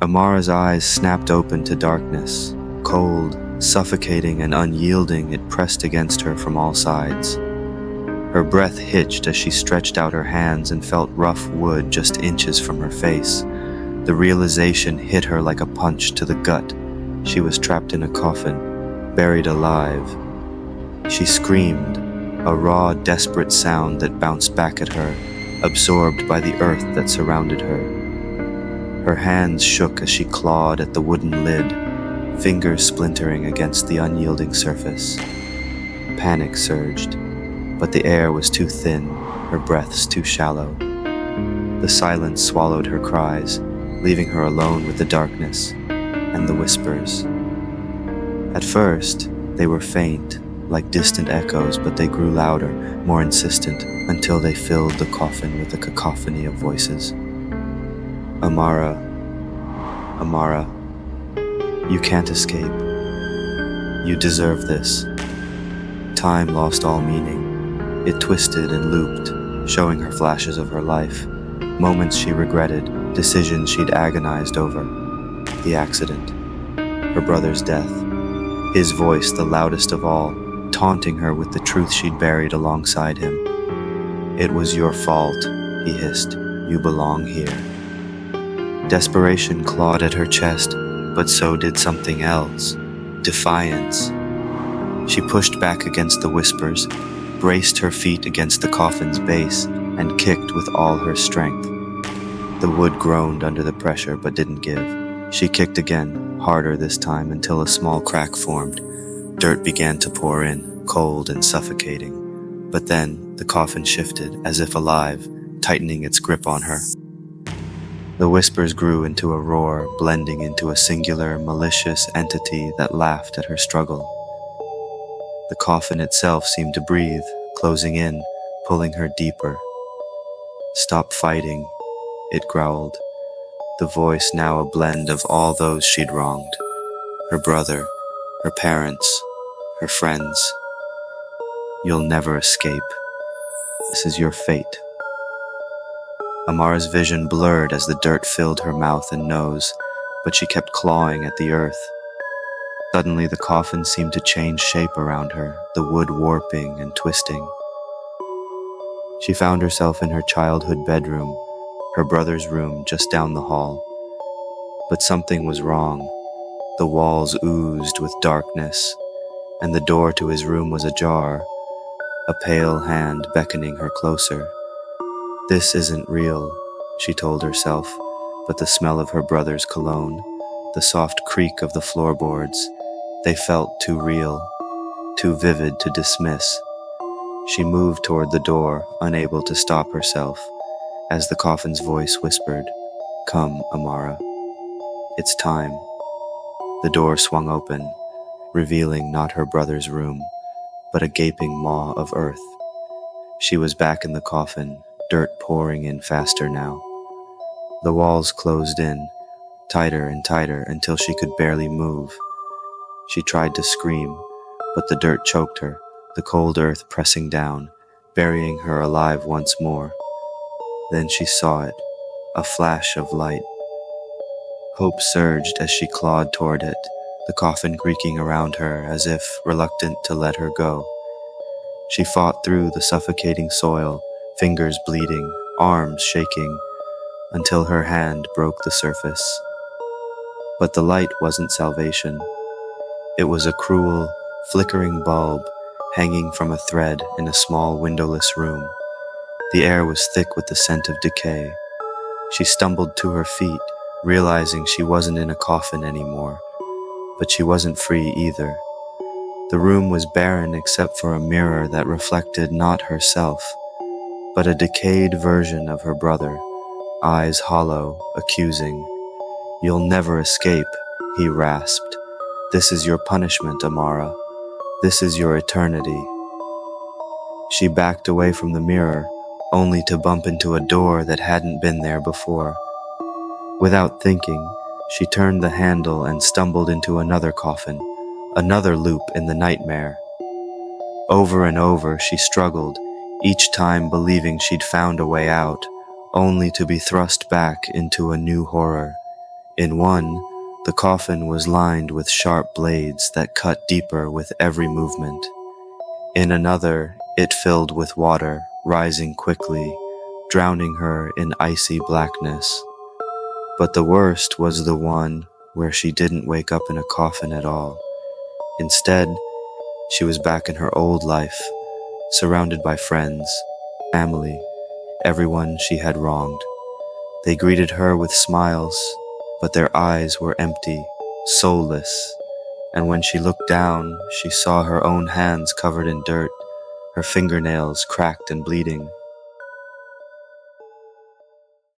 Amara's eyes snapped open to darkness. Cold, suffocating, and unyielding, it pressed against her from all sides. Her breath hitched as she stretched out her hands and felt rough wood just inches from her face. The realization hit her like a punch to the gut. She was trapped in a coffin, buried alive. She screamed, a raw, desperate sound that bounced back at her, absorbed by the earth that surrounded her. Her hands shook as she clawed at the wooden lid, fingers splintering against the unyielding surface. Panic surged, but the air was too thin, her breaths too shallow. The silence swallowed her cries, leaving her alone with the darkness and the whispers. At first, they were faint, like distant echoes, but they grew louder, more insistent, until they filled the coffin with a cacophony of voices. Amara, Amara, you can't escape. You deserve this. Time lost all meaning. It twisted and looped, showing her flashes of her life, moments she regretted, decisions she'd agonized over. The accident, her brother's death, his voice the loudest of all, taunting her with the truth she'd buried alongside him. It was your fault, he hissed. You belong here. Desperation clawed at her chest, but so did something else. Defiance. She pushed back against the whispers, braced her feet against the coffin's base, and kicked with all her strength. The wood groaned under the pressure, but didn't give. She kicked again, harder this time, until a small crack formed. Dirt began to pour in, cold and suffocating. But then the coffin shifted, as if alive, tightening its grip on her. The whispers grew into a roar, blending into a singular, malicious entity that laughed at her struggle. The coffin itself seemed to breathe, closing in, pulling her deeper. Stop fighting, it growled, the voice now a blend of all those she'd wronged. Her brother, her parents, her friends. You'll never escape. This is your fate. Amara's vision blurred as the dirt filled her mouth and nose, but she kept clawing at the earth. Suddenly the coffin seemed to change shape around her, the wood warping and twisting. She found herself in her childhood bedroom, her brother's room just down the hall. But something was wrong. The walls oozed with darkness, and the door to his room was ajar, a pale hand beckoning her closer. This isn't real, she told herself, but the smell of her brother's cologne, the soft creak of the floorboards, they felt too real, too vivid to dismiss. She moved toward the door, unable to stop herself, as the coffin's voice whispered, "Come, Amara. It's time." The door swung open, revealing not her brother's room, but a gaping maw of earth. She was back in the coffin, dirt pouring in faster now. The walls closed in, tighter and tighter, until she could barely move. She tried to scream, but the dirt choked her, the cold earth pressing down, burying her alive once more. Then she saw it, a flash of light. Hope surged as she clawed toward it, the coffin creaking around her as if reluctant to let her go. She fought through the suffocating soil, fingers bleeding, arms shaking, until her hand broke the surface. But the light wasn't salvation. It was a cruel, flickering bulb hanging from a thread in a small windowless room. The air was thick with the scent of decay. She stumbled to her feet, realizing she wasn't in a coffin anymore, but she wasn't free either. The room was barren except for a mirror that reflected not herself, but a decayed version of her brother, eyes hollow, accusing. "You'll never escape," he rasped. "This is your punishment, Amara. This is your eternity." She backed away from the mirror, only to bump into a door that hadn't been there before. Without thinking, she turned the handle and stumbled into another coffin, another loop in the nightmare. Over and over she struggled, each time believing she'd found a way out, only to be thrust back into a new horror. In one, the coffin was lined with sharp blades that cut deeper with every movement. In another, it filled with water, rising quickly, drowning her in icy blackness. But the worst was the one where she didn't wake up in a coffin at all. Instead, she was back in her old life, surrounded by friends, family, everyone she had wronged. They greeted her with smiles, but their eyes were empty, soulless, and when she looked down, she saw her own hands covered in dirt, her fingernails cracked and bleeding.